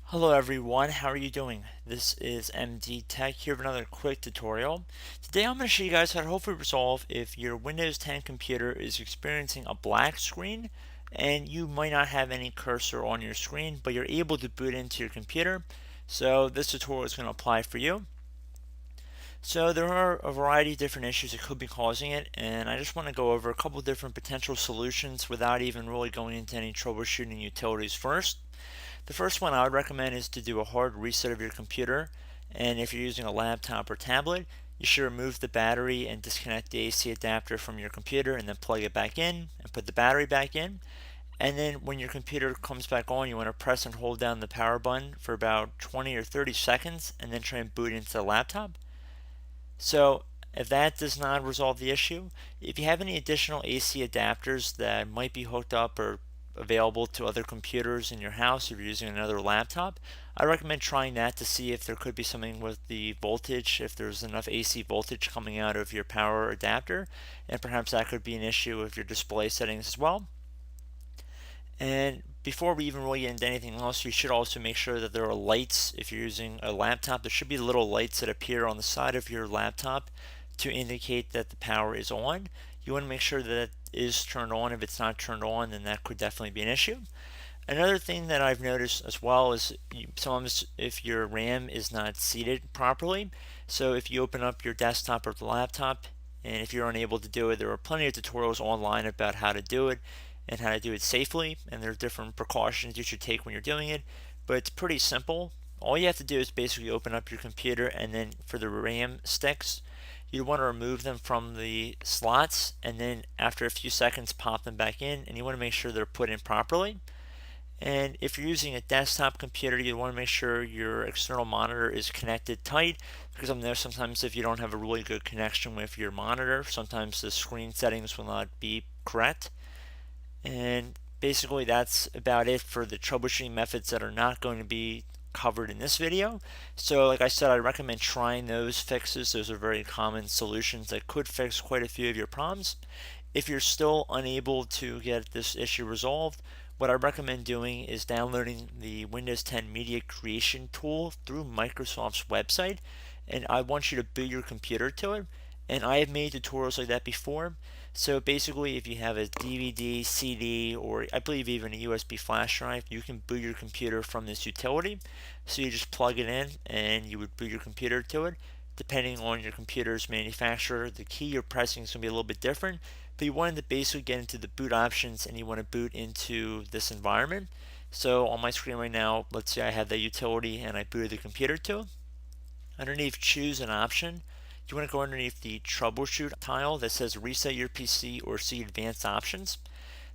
Hello everyone, how are you doing? This is MD Tech here with another quick tutorial. Today I'm going to show you guys how to hopefully resolve if your Windows 10 computer is experiencing a black screen and you might not have any cursor on your screen, but you're able to boot into your computer. So this tutorial is going to apply for you. So there are a variety of different issues that could be causing it, and I just want to go over a couple different potential solutions without even really going into any troubleshooting utilities first. The first one I would recommend is to do a hard reset of your computer, and if you're using a laptop or tablet, you should remove the battery and disconnect the AC adapter from your computer and then plug it back in and put the battery back in. And then when your computer comes back on, you want to press and hold down the power button for about 20 or 30 seconds and then try and boot into the laptop. So if that does not resolve the issue, if you have any additional AC adapters that might be hooked up or available to other computers in your house, if you're using another laptop, I recommend trying that to see if there could be something with the voltage, if there's enough AC voltage coming out of your power adapter, and perhaps that could be an issue with your display settings as well. And before we even really get into anything else, you should also make sure that there are lights. If you're using a laptop, there should be little lights that appear on the side of your laptop to indicate that the power is on. You want to make sure that it is turned on. If it's not turned on, then that could definitely be an issue. Another thing that I've noticed as well is sometimes if your RAM is not seated properly, so if you open up your desktop or the laptop, and if you're unable to do it, there are plenty of tutorials online about how to do it and how to do it safely, and there are different precautions you should take when you're doing it, but it's pretty simple. All you have to do is basically open up your computer, and then for the RAM sticks, you want to remove them from the slots, and then after a few seconds pop them back in, and you want to make sure they're put in properly. And if you're using a desktop computer, you want to make sure your external monitor is connected tight, because I know sometimes if you don't have a really good connection with your monitor, sometimes the screen settings will not be correct. And basically that's about it for the troubleshooting methods that are not going to be covered in this video. So like I said, I recommend trying those fixes. Those are very common solutions that could fix quite a few of your problems. If you're still unable to get this issue resolved, what I recommend doing is downloading the Windows 10 Media Creation tool through Microsoft's website, and I want you to boot your computer to it. And I have made tutorials like that before. So basically, if you have a DVD, CD, or I believe even a USB flash drive, you can boot your computer from this utility. So you just plug it in and you would boot your computer to it. Depending on your computer's manufacturer, the key you're pressing is going to be a little bit different. But you wanted to basically get into the boot options and you want to boot into this environment. So on my screen right now, let's say I have the utility and I booted the computer to it. Underneath choose an option, you want to go underneath the troubleshoot tile that says reset your PC or see advanced options.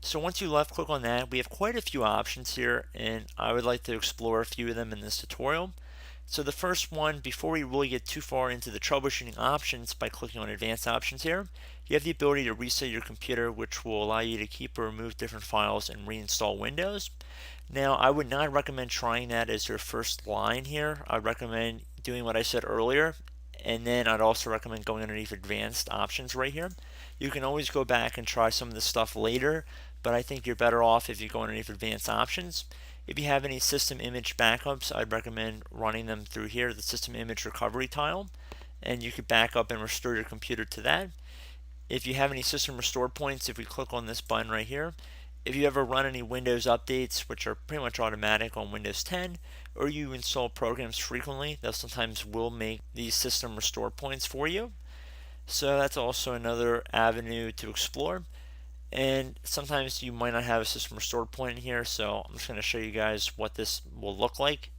So once you left click on that, we have quite a few options here, and I would like to explore a few of them in this tutorial. So the first one, before we really get too far into the troubleshooting options, by clicking on advanced options here, you have the ability to reset your computer, which will allow you to keep or remove different files and reinstall Windows. Now I would not recommend trying that as your first line here. I would recommend doing what I said earlier, and then I'd also recommend going underneath advanced options right here. You can always go back and try some of this stuff later, but I think you're better off if you go underneath advanced options. If you have any system image backups, I'd recommend running them through here, the system image recovery tile, and you could back up and restore your computer to that. If you have any system restore points, if we click on this button right here, if you ever run any Windows updates, which are pretty much automatic on Windows 10, or you install programs frequently, that sometimes will make these system restore points for you. So that's also another avenue to explore. And sometimes you might not have a system restore point in here, so I'm just going to show you guys what this will look like.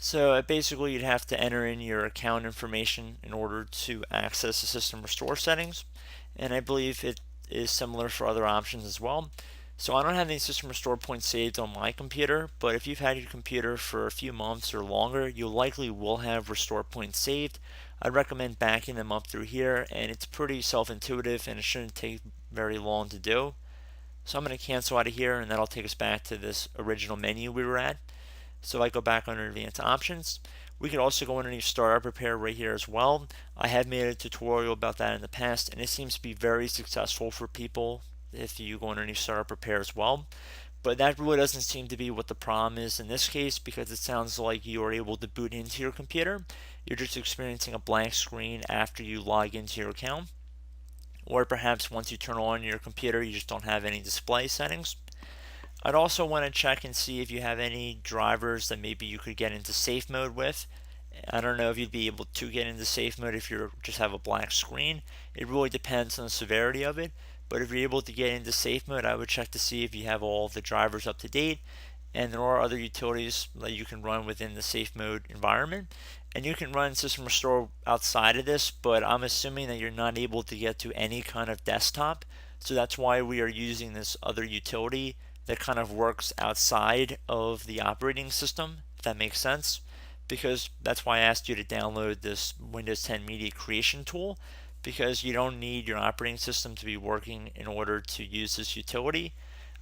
So basically you'd have to enter in your account information in order to access the system restore settings, and I believe it is similar for other options as well. So I don't have any system restore points saved on my computer, but if you've had your computer for a few months or longer, you likely will have restore points saved. I'd recommend backing them up through here, and it's pretty self-intuitive and it shouldn't take very long to do. So I'm going to cancel out of here, and that'll take us back to this original menu we were at. So if I go back under advanced options, we could also go underneath startup repair right here as well. I have made a tutorial about that in the past, and it seems to be very successful for people if you go underneath startup repair as well. But that really doesn't seem to be what the problem is in this case, because it sounds like you are able to boot into your computer. You're just experiencing a blank screen after you log into your account. Or perhaps once you turn on your computer, you just don't have any display settings. I'd also want to check and see if you have any drivers that maybe you could get into safe mode with. I don't know if you'd be able to get into safe mode if you just have a black screen. It really depends on the severity of it. But if you're able to get into safe mode, I would check to see if you have all the drivers up to date. And there are other utilities that you can run within the safe mode environment. And you can run system restore outside of this, but I'm assuming that you're not able to get to any kind of desktop. So that's why we are using this other utility that kind of works outside of the operating system, if that makes sense. Because that's why I asked you to download this Windows 10 Media Creation tool, because you don't need your operating system to be working in order to use this utility.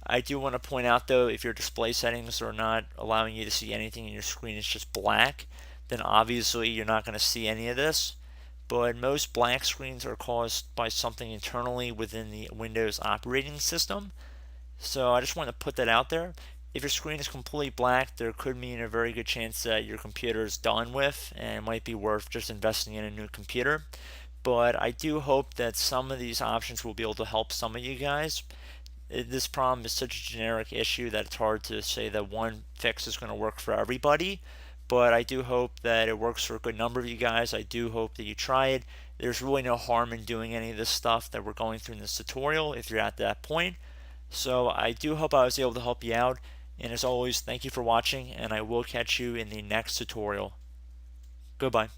I do want to point out though, if your display settings are not allowing you to see anything in your screen, it's just black, then obviously you're not going to see any of this. But most black screens are caused by something internally within the Windows operating system. So I just want to put that out there. If your screen is completely black, there could mean a very good chance that your computer is done with, and it might be worth just investing in a new computer. But I do hope that some of these options will be able to help some of you guys. This problem is such a generic issue that it's hard to say that one fix is going to work for everybody. But I do hope that it works for a good number of you guys. I do hope that you try it. There's really no harm in doing any of this stuff that we're going through in this tutorial if you're at that point. So I do hope I was able to help you out. And as always, thank you for watching, and I will catch you in the next tutorial. Goodbye.